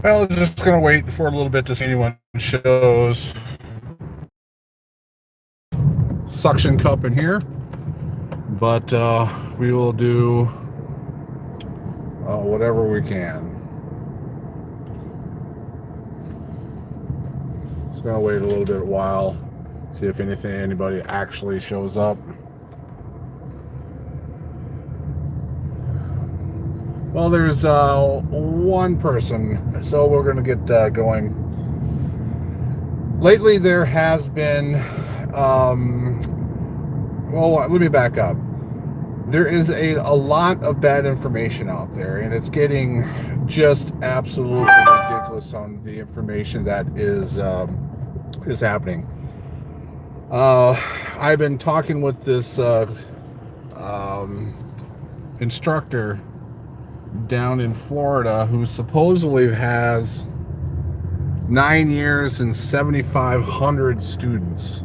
Well, just gonna wait for a little bit to see anyone shows. Suction cup in here, but we will do whatever we can. Just gonna wait a little bit while, see if anybody actually shows up. Well, there's one person, so we're gonna get going. Lately, there has been. Well, let me back up. There is a lot of bad information out there, and it's getting just absolutely ridiculous on the information that is happening. I've been talking with this um, instructor down in Florida who supposedly has 9 years and 7,500 students.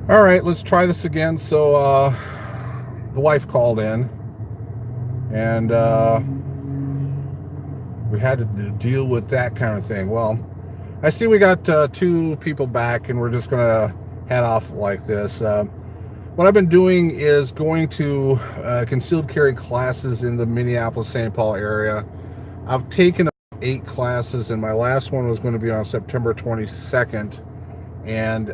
All right, let's try this again. So the wife called in, and we had to deal with that kind of thing. Well, I see we got two people back, and we're just gonna head off like this. What I've been doing is going to concealed carry classes in the Minneapolis-St. Paul area. I've taken 8 classes, and my last one was going to be on September 22nd. And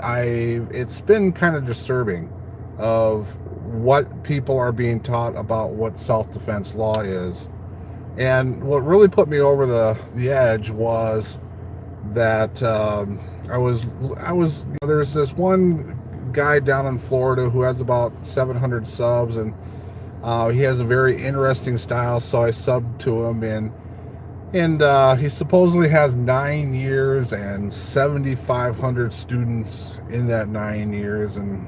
it's been kind of disturbing of what people are being taught about what self-defense law is. And what really put me over the edge was that there's this one guy down in Florida who has about 700 subs, and he has a very interesting style, so I subbed to him, and he supposedly has 9 years and 7,500 students in that 9 years, and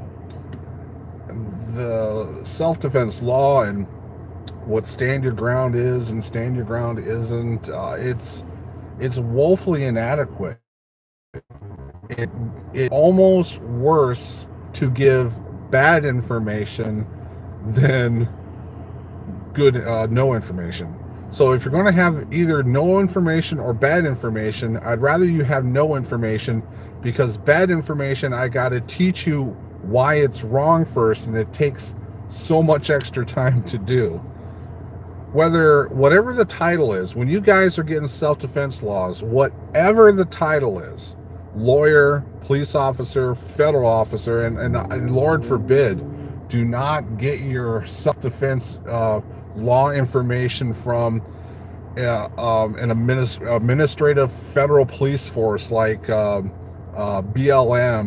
the self-defense law and what stand your ground is and stand your ground isn't. It's woefully inadequate. It almost worse to give bad information than good no information. So if you're going to have either no information or bad information, I'd rather you have no information, because bad information, I got to teach you why it's wrong first, and it takes so much extra time to do. Whatever the title is, when you guys are getting self-defense laws, whatever the title is, lawyer, police officer, federal officer, and Lord forbid, do not get your self-defense law information from an administrative federal police force like BLM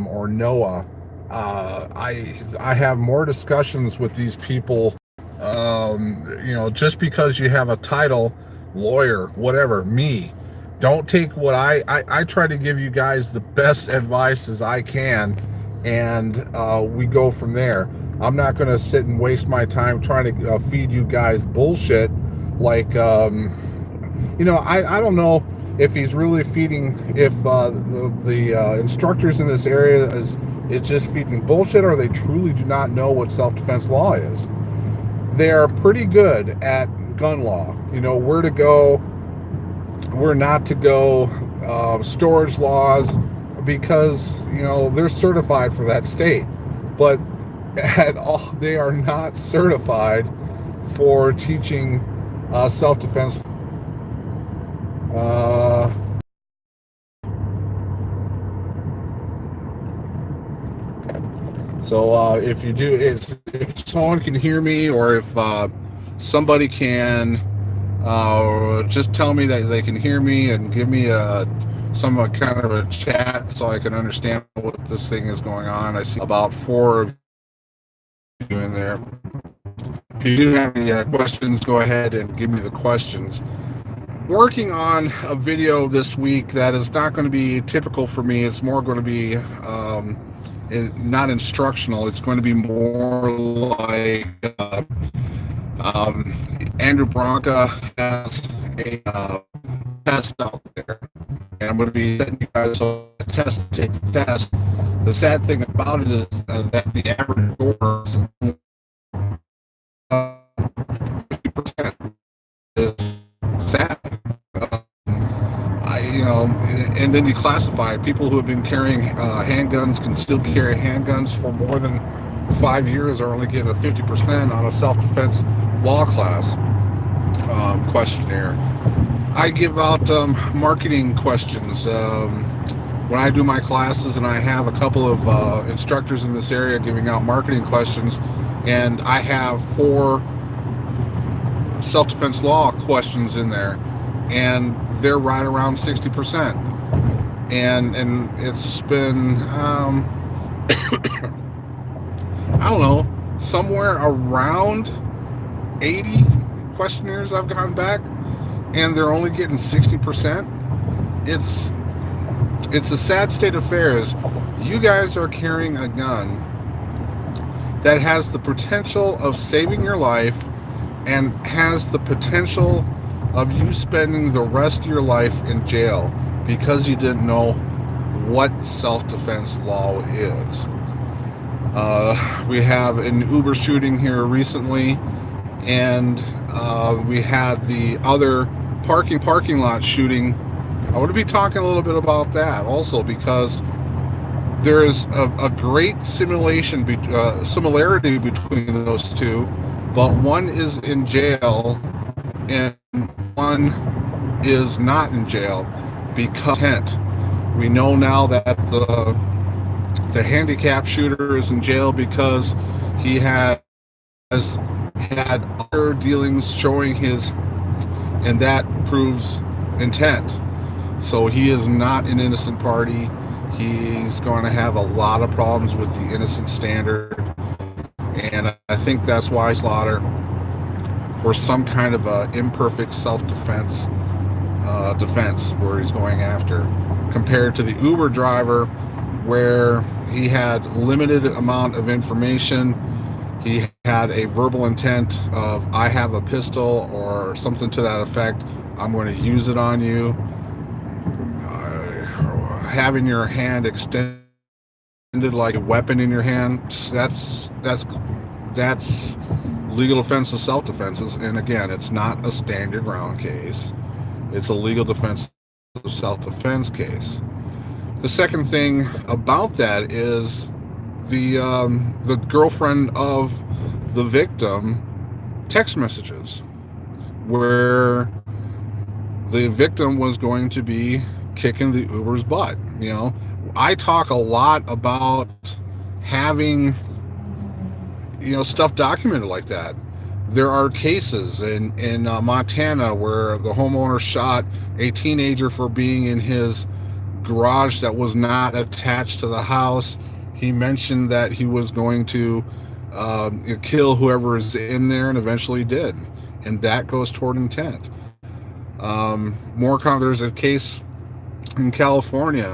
or NOAA. I have more discussions with these people. Just because you have a title, lawyer, whatever, don't take what I try to give you guys the best advice as I can, and we go from there. I'm not going to sit and waste my time trying to feed you guys bullshit. Like, I don't know if he's really feeding, if the instructors in this area is just feeding bullshit, or they truly do not know what self-defense law is. They are pretty good at gun law. Where to go, where not to go, storage laws, because they're certified for that state. But at all, they are not certified for teaching self-defense. So if you do, if someone can hear me, or if somebody can just tell me that they can hear me and give me some kind of a chat so I can understand what this thing is going on. I see about 4 of you in there. If you do have any questions, go ahead and give me the questions. Working on a video this week that is not going to be typical for me. It's more going to be not instructional. It's going to be more like Andrew Branca has a test out there, I'm going to be setting you guys a test to take the test. The sad thing about it is that the average door is 50% is sad. And then you classify people who have been carrying handguns can still carry handguns for more than 5 years are only getting a 50% on a self-defense law class questionnaire. I give out marketing questions when I do my classes, and I have a couple of instructors in this area giving out marketing questions, and I have 4 self-defense law questions in there, and they're right around 60%. And it's been I don't know, somewhere around 80 questionnaires I've gotten back, and they're only getting 60%. It's a sad state of affairs. You guys are carrying a gun that has the potential of saving your life and has the potential of you spending the rest of your life in jail because you didn't know what self-defense law is. We have an Uber shooting here recently, and we had the other parking lot shooting. I want to be talking a little bit about that also, because there is a great similarity between those two, but one is in jail and one is not in jail because intent. We know now that the handicap shooter is in jail because he has had other dealings showing his, and that proves intent. So he is not an innocent party. He's going to have a lot of problems with the innocent standard, and I think that's why slaughter for some kind of a imperfect self-defense defense where he's going after, compared to the Uber driver where he had limited amount of information. He had a verbal intent of, I have a pistol or something to that effect, I'm going to use it on you. Having your hand extended like a weapon in your hand, that's legal defense of self-defenses. And again, it's not a stand your ground case. It's a legal defense of self-defense case. The second thing about that is the girlfriend of the victim text messages where the victim was going to be kicking the Uber's butt. You know, I talk a lot about having, you know, stuff documented like that. There are cases in Montana where the homeowner shot a teenager for being in his garage that was not attached to the house. He mentioned that he was going to kill whoever is in there, and eventually did, and that goes toward intent. There's a case in California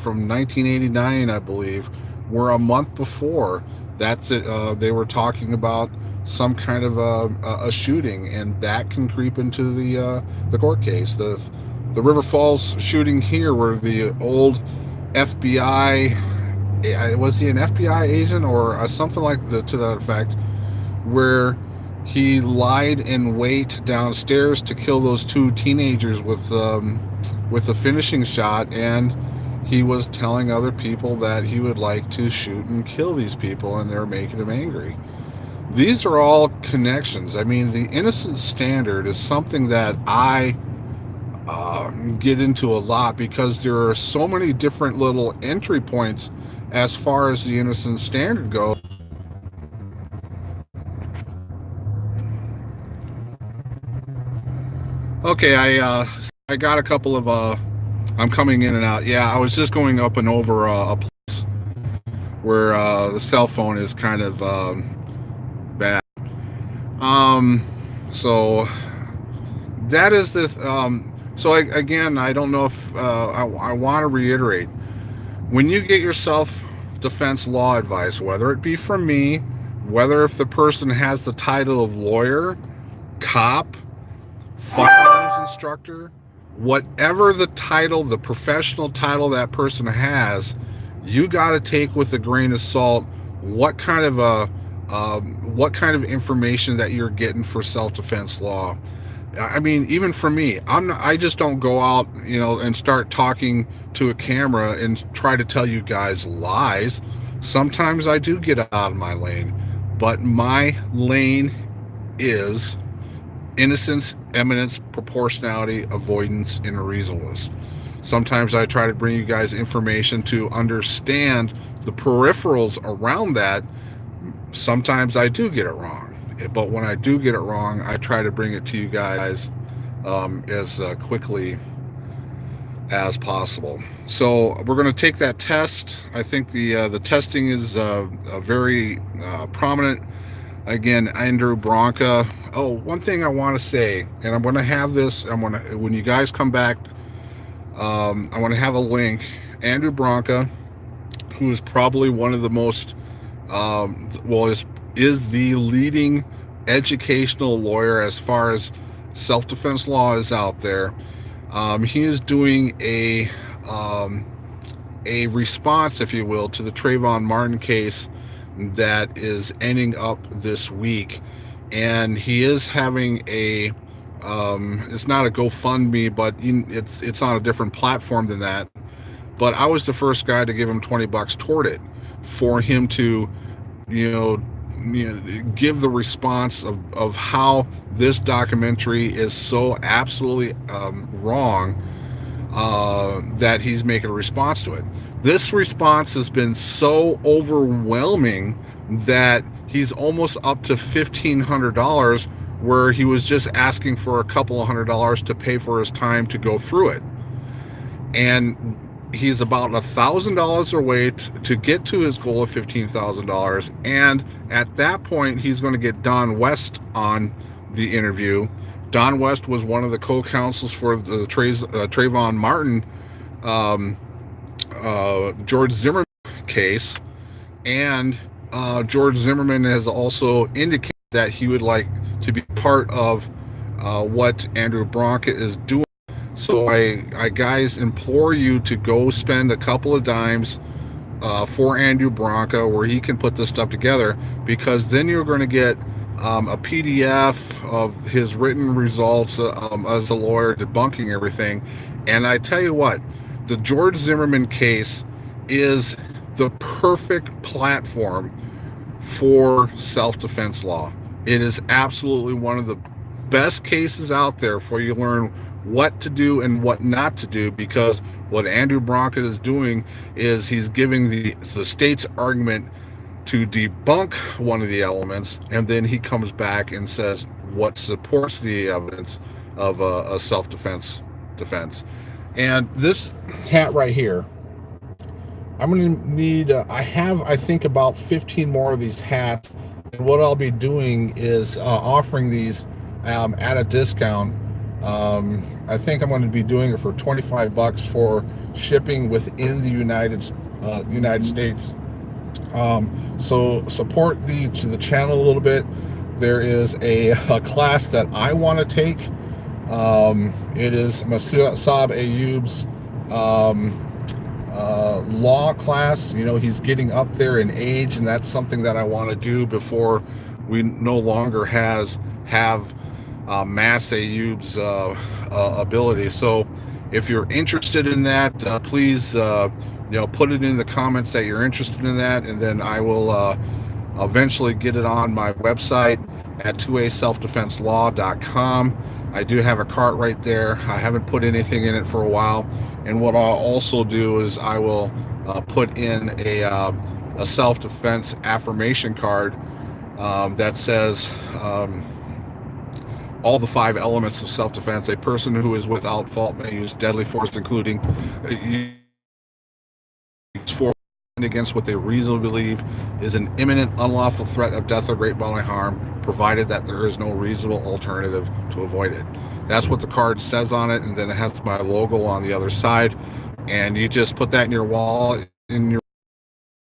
from 1989, I believe, where a month before they were talking about some kind of a shooting, and that can creep into the court case. The River Falls shooting here, where the old FBI, was he an FBI agent or something like to that effect, where he lied in wait downstairs to kill those 2 teenagers with the finishing shot, and he was telling other people that he would like to shoot and kill these people, and they're making him angry. These are all connections. I mean, the innocence standard is something that I get into a lot, because there are so many different little entry points as far as the innocence standard goes. Okay, I got a couple of I'm coming in and out. Yeah, I was just going up and over a place where the cell phone is kind of bad. So that is the again, I don't know if I want to reiterate, when you get your self-defense law advice, whether it be from me, whether if the person has the title of lawyer, cop, firearms instructor, whatever the title, the professional title that person has, you got to take with a grain of salt what kind of information that you're getting for self-defense law. I mean, even for me, I just don't go out, and start talking to a camera and try to tell you guys lies. Sometimes I do get out of my lane, but my lane is innocence, eminence, proportionality, avoidance, and reasonableness. Sometimes I try to bring you guys information to understand the peripherals around that. Sometimes I do get it wrong, but when I do get it wrong, I try to bring it to you guys as quickly as possible. So we're going to take that test. I think the testing is very prominent. Again, Andrew Branca. Oh, one thing I want to say, and I'm going to have this. When you guys come back, I want to have a link. Andrew Branca, who is probably one of the most, is the leading educational lawyer as far as self-defense law is out there. He is doing a response, if you will, to the Trayvon Martin case that is ending up this week, and he is having it's not a GoFundMe, but it's on a different platform than that. But I was the first guy to give him $20 toward it, for him to give the response of how this documentary is so absolutely wrong, that he's making a response to it. This response has been so overwhelming that he's almost up to $1,500, where he was just asking for a couple of $100 to pay for his time to go through it. And he's about $1,000 away to get to his goal of $15,000. And at that point, he's going to get Don West on the interview. Don West was one of the co-counsels for the Trayvon Martin, George Zimmerman case, and George Zimmerman has also indicated that he would like to be part of what Andrew Branca is doing. So I guys implore you to go spend a couple of dimes for Andrew Branca, where he can put this stuff together, because then you're going to get a PDF of his written results as a lawyer, debunking everything. And I tell you what, the George Zimmerman case is the perfect platform for self-defense law. It is absolutely one of the best cases out there for you to learn what to do and what not to do, because what Andrew Branca is doing is he's giving the state's argument to debunk one of the elements, and then he comes back and says what supports the evidence of a self-defense defense. And this hat right here, I'm going to need, I think about 15 more of these hats. And what I'll be doing is offering these at a discount. I think I'm going to be doing it for $25 for shipping within the United States. So support the channel a little bit. There is a class that I want to take. It is Massab Ayyoub's law class. He's getting up there in age, and that's something that I want to do before we no longer have Mass Ayyoub's ability. So if you're interested in that, please put it in the comments that you're interested in that, and then I will eventually get it on my website at 2aselfdefenselaw.com. I do have a cart right there. I haven't put anything in it for a while. And what I'll also do is I will put in a self-defense affirmation card that says all the 5 elements of self-defense. A person who is without fault may use deadly force, including force against what they reasonably believe is an imminent unlawful threat of death or great bodily harm, provided that there is no reasonable alternative to avoid it. That's what the card says on it, and then it has my logo on the other side, and you just put that in your wall, and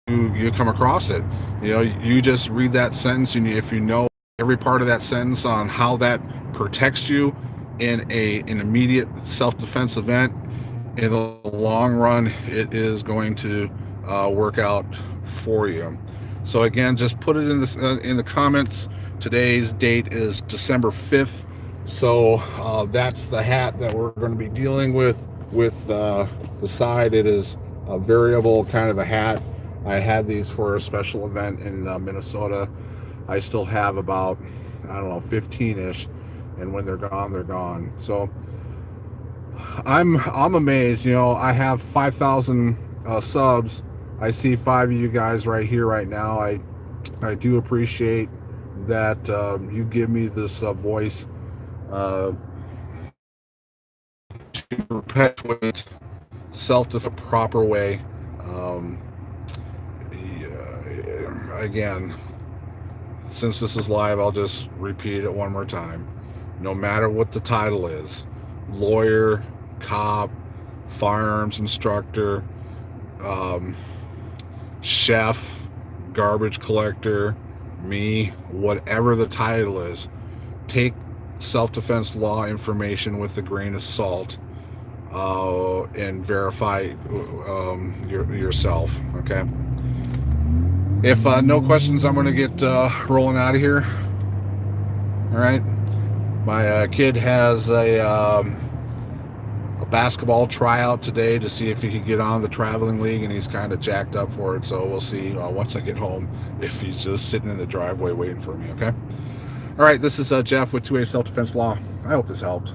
you come across it. You just read that sentence, and if you know every part of that sentence on how that protects you, in an immediate self-defense event, in the long run, it is going to work out for you. So again, just put it in the comments. Today's date is December 5th. So that's the hat that we're going to be dealing with the side. It is a variable kind of a hat. I had these for a special event in Minnesota. I still have about, I don't know, 15-ish, and when they're gone, they're gone. So I'm amazed. You know, I have 5,000 subs. I see 5 of you guys right here right now. I do appreciate that you give me this voice to perpetuate self-defense a proper way. Um, Again, since this is live, I'll just repeat it one more time. No matter what the title is, lawyer, cop, firearms instructor, chef, garbage collector, me, whatever the title is, take self-defense law information with a grain of salt and verify yourself. Okay. If no questions, I'm going to get rolling out of here. All right. My kid has a basketball tryout today to see if he could get on the traveling league, and he's kind of jacked up for it. So we'll see once I get home if he's just sitting in the driveway waiting for me. Okay. All right. This is Jeff with 2A Self-Defense Law. I hope this helped.